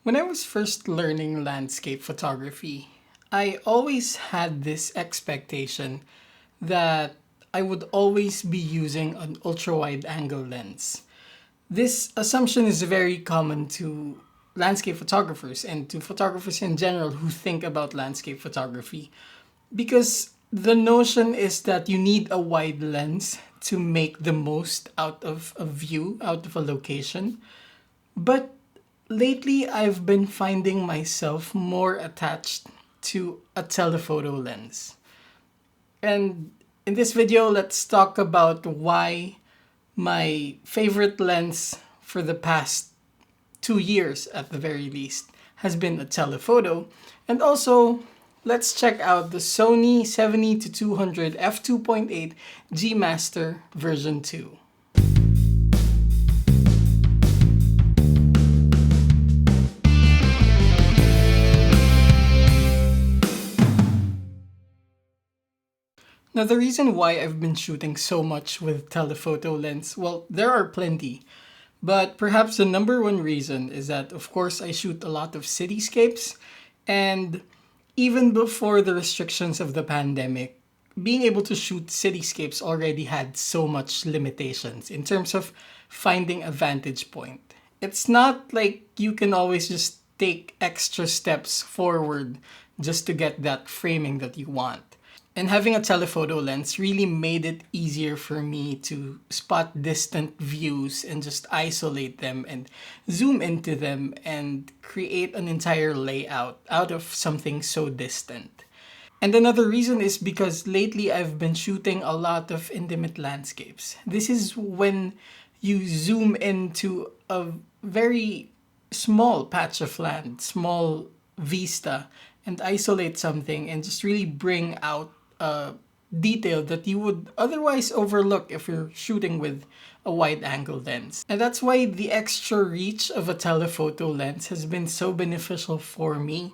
When I was first learning landscape photography, I always had this expectation that I would always be using an ultra wide angle lens. This assumption is very common to landscape photographers and to photographers in general who think about landscape photography because the notion is that you need a wide lens to make the most out of a view, out of a location. But lately, I've been finding myself more attached to a telephoto lens. And in this video, let's talk about why my favorite lens for the past 2 years, at the very least, has been a telephoto. And also, let's check out the Sony 70-200 f2.8 G Master version 2. Now, the reason why I've been shooting so much with telephoto lens, well, there are plenty. But perhaps the number one reason is that, of course, I shoot a lot of cityscapes. And even before the restrictions of the pandemic, being able to shoot cityscapes already had so much limitations in terms of finding a vantage point. It's not like you can always just take extra steps forward just to get that framing that you want. And having a telephoto lens really made it easier for me to spot distant views and just isolate them and zoom into them and create an entire layout out of something so distant. And another reason is because lately I've been shooting a lot of intimate landscapes. This is when you zoom into a very small patch of land, small vista, and isolate something and just really bring out detail that you would otherwise overlook if you're shooting with a wide angle lens. And that's why the extra reach of a telephoto lens has been so beneficial for me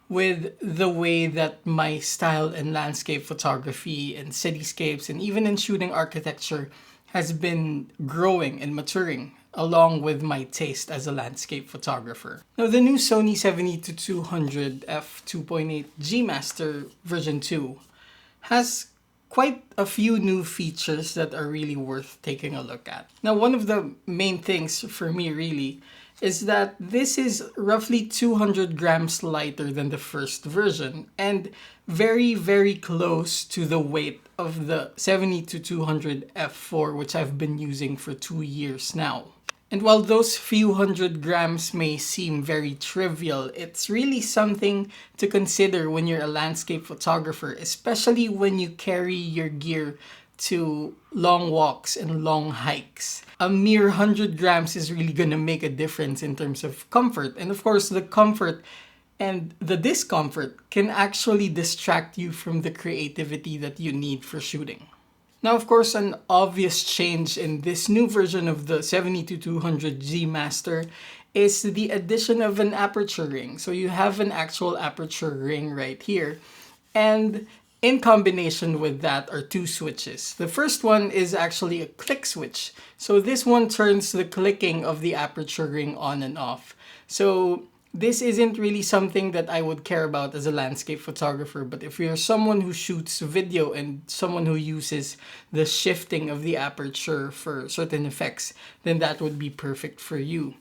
with the way that my style in landscape photography and cityscapes and even in shooting architecture has been growing and maturing along with my taste as a landscape photographer. Now, the new Sony 70-200 f2.8 G Master version 2 has quite a few new features that are really worth taking a look at. Now, one of the main things for me really is that this is roughly 200 grams lighter than the first version and very, very close to the weight of the 70-200 f4, which I've been using for 2 years now. And while those few hundred grams may seem very trivial, it's really something to consider when you're a landscape photographer, especially when you carry your gear to long walks and long hikes. A mere 100 grams is really going to make a difference in terms of comfort. And of course, the comfort and the discomfort can actually distract you from the creativity that you need for shooting. Now, of course, an obvious change in this new version of the 70-200 G Master is the addition of an aperture ring. So you have an actual aperture ring right here. And in combination with that are two switches. The first one is actually a click switch. So this one turns the clicking of the aperture ring on and off. So this isn't really something that I would care about as a landscape photographer, but if you're someone who shoots video and someone who uses the shifting of the aperture for certain effects, then that would be perfect for you.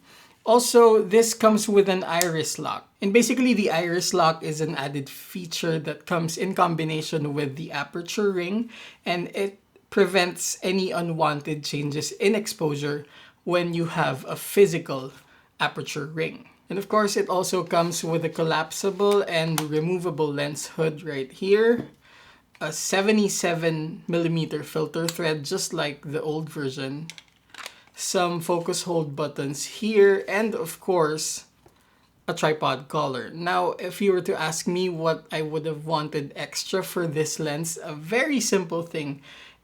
Also, this comes with an iris lock. And basically, the iris lock is an added feature that comes in combination with the aperture ring, and it prevents any unwanted changes in exposure when you have a physical aperture ring. And of course, it also comes with a collapsible and removable lens hood right here, a 77mm filter thread just like the old version, some focus hold buttons here, and of course, a tripod collar. Now, if you were to ask me what I would have wanted extra for this lens, a very simple thing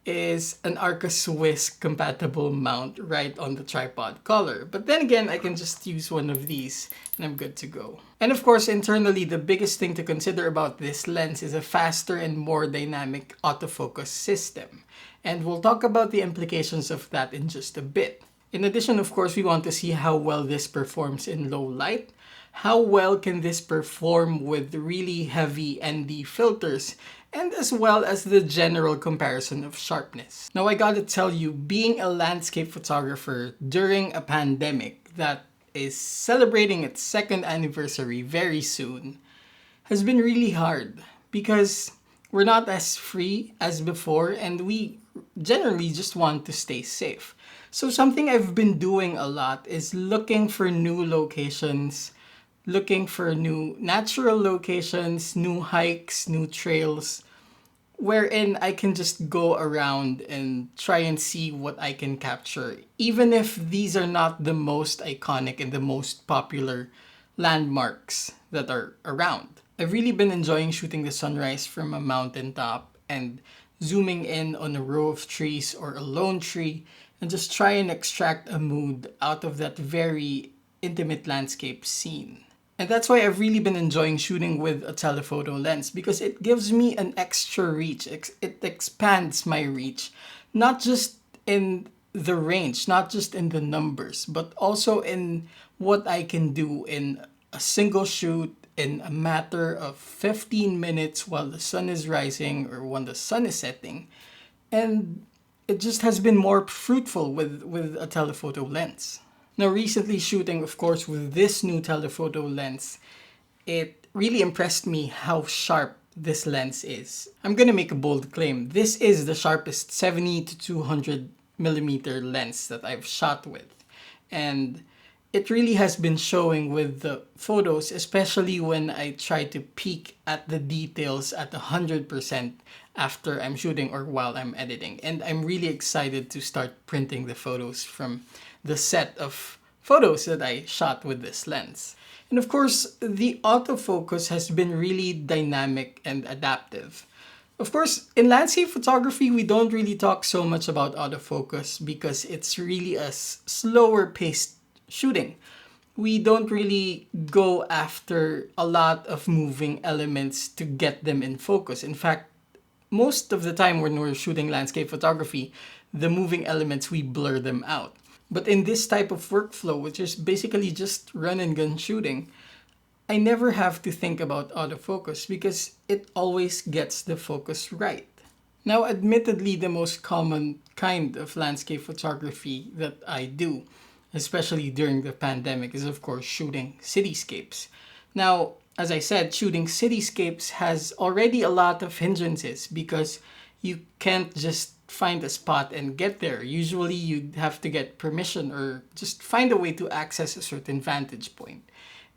is an Arca Swiss compatible mount right on the tripod collar. But then again, I can just use one of these and I'm good to go. And of course, internally, the biggest thing to consider about this lens is a faster and more dynamic autofocus system. And we'll talk about the implications of that in just a bit. In addition, of course, we want to see how well this performs in low light, how well can this perform with really heavy ND filters, and as well as the general comparison of sharpness. Now I gotta tell you, being a landscape photographer during a pandemic that is celebrating its second anniversary very soon has been really hard because we're not as free as before and we generally just want to stay safe. So something I've been doing a lot is looking for new locations, looking for new natural locations, new hikes, new trails, wherein I can just go around and try and see what I can capture, even if these are not the most iconic and the most popular landmarks that are around. I've really been enjoying shooting the sunrise from a mountaintop and zooming in on a row of trees or a lone tree and just try and extract a mood out of that very intimate landscape scene. And that's why I've really been enjoying shooting with a telephoto lens because it gives me an extra reach. It expands my reach, not just in the range, not just in the numbers, but also in what I can do in a single shoot in a matter of 15 minutes while the sun is rising or when the sun is setting. And it just has been more fruitful with a telephoto lens. Now, recently shooting, of course, with this new telephoto lens, it really impressed me how sharp this lens is. I'm gonna make a bold claim. This is the sharpest 70-200mm lens that I've shot with. And it really has been showing with the photos, especially when I try to peek at the details at 100% after I'm shooting or while I'm editing. And I'm really excited to start printing the photos from the set of photos that I shot with this lens. And of course, the autofocus has been really dynamic and adaptive. Of course, in landscape photography, we don't really talk so much about autofocus because it's really a slower paced shooting. We don't really go after a lot of moving elements to get them in focus. In fact, most of the time when we're shooting landscape photography, the moving elements, we blur them out. But in this type of workflow, which is basically just run and gun shooting, I never have to think about autofocus because it always gets the focus right. Now, admittedly, the most common kind of landscape photography that I do, especially during the pandemic, is of course shooting cityscapes. Now, as I said, shooting cityscapes has already a lot of hindrances because you can't just find a spot and get there. Usually you'd have to get permission or just find a way to access a certain vantage point.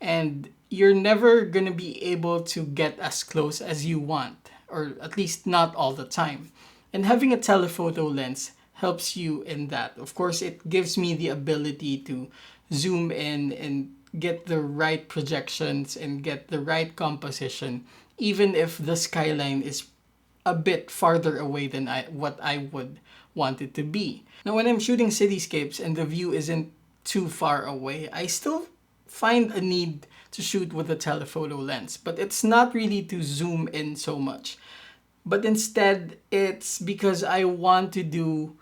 And you're never going to be able to get as close as you want, or at least not all the time. And having a telephoto lens helps you in that. Of course, it gives me the ability to zoom in and get the right projections and get the right composition, even if the skyline is a bit farther away than what I would want it to be. Now, when I'm shooting cityscapes and the view isn't too far away, I still find a need to shoot with a telephoto lens, but it's not really to zoom in so much. But instead, it's because I want to do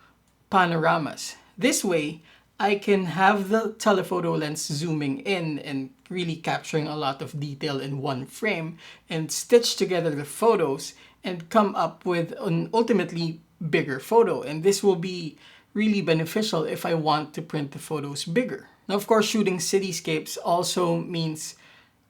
panoramas. This way, I can have the telephoto lens zooming in and really capturing a lot of detail in one frame and stitch together the photos and come up with an ultimately bigger photo. And this will be really beneficial if I want to print the photos bigger. Now, of course, shooting cityscapes also means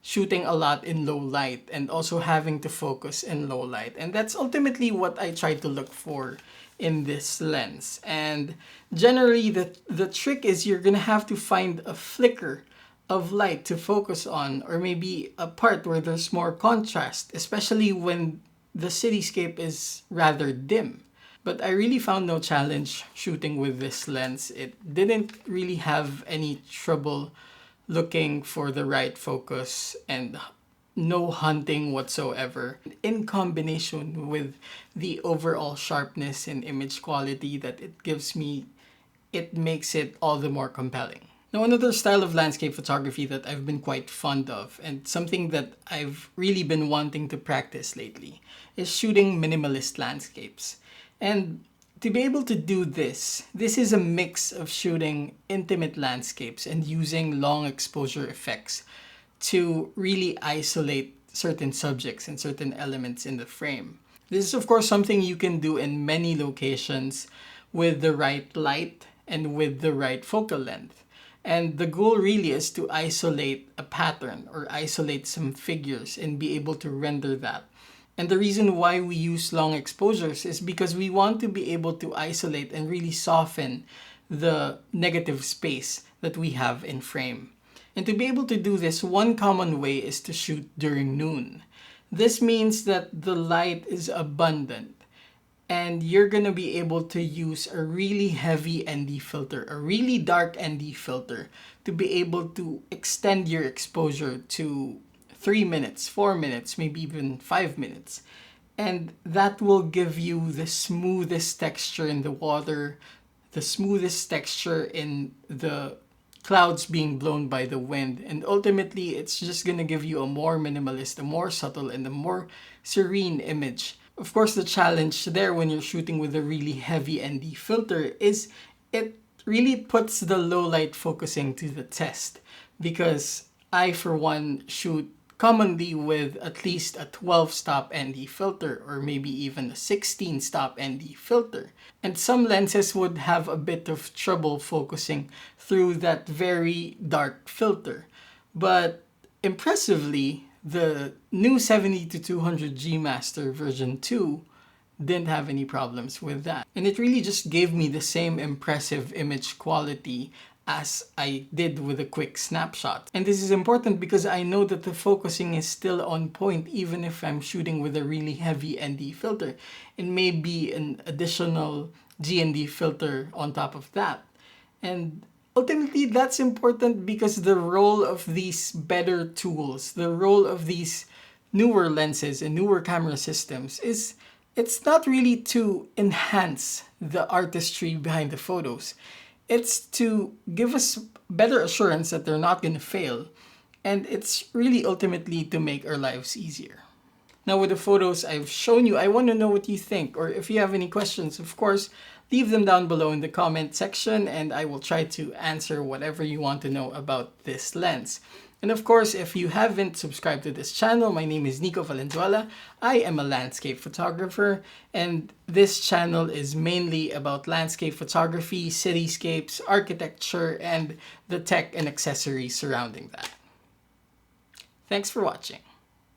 shooting a lot in low light and also having to focus in low light. And that's ultimately what I try to look for in this lens. And generally, the trick is you're gonna have to find a flicker of light to focus on, or maybe a part where there's more contrast, especially when the cityscape is rather dim. But I really found no challenge shooting with this lens. It didn't really have any trouble looking for the right focus and no hunting whatsoever. In combination with the overall sharpness and image quality that it gives me, it makes it all the more compelling. Now, another style of landscape photography that I've been quite fond of and something that I've really been wanting to practice lately is shooting minimalist landscapes. And to be able to do this is a mix of shooting intimate landscapes and using long exposure effects to really isolate certain subjects and certain elements in the frame. This is of course something you can do in many locations with the right light and with the right focal length. And the goal really is to isolate a pattern or isolate some figures and be able to render that. And the reason why we use long exposures is because we want to be able to isolate and really soften the negative space that we have in frame. And to be able to do this, one common way is to shoot during noon. This means that the light is abundant and you're going to be able to use a really heavy ND filter, a really dark ND filter, to be able to extend your exposure to 3 minutes, 4 minutes, maybe even 5 minutes. And that will give you the smoothest texture in the water, the smoothest texture in the clouds being blown by the wind. And ultimately, it's just going to give you a more minimalist, a more subtle, and a more serene image. Of course, the challenge there when you're shooting with a really heavy ND filter is it really puts the low light focusing to the test, because I, for one, shoot commonly with at least a 12-stop ND filter or maybe even a 16-stop ND filter. And some lenses would have a bit of trouble focusing through that very dark filter. But impressively, the new 70-200 Master version 2 didn't have any problems with that. And it really just gave me the same impressive image quality as I did with a quick snapshot. And this is important because I know that the focusing is still on point even if I'm shooting with a really heavy ND filter. It may be an additional GND filter on top of that. And ultimately, that's important because the role of these better tools, the role of these newer lenses and newer camera systems is it's not really to enhance the artistry behind the photos. It's to give us better assurance that they're not going to fail. And it's really ultimately to make our lives easier. Now, with the photos I've shown you, I want to know what you think, or if you have any questions, of course, leave them down below in the comment section and I will try to answer whatever you want to know about this lens. And of course, if you haven't subscribed to this channel, my name is Nicco Valenzuela. I am a landscape photographer, and this channel is mainly about landscape photography, cityscapes, architecture, and the tech and accessories surrounding that. Thanks for watching.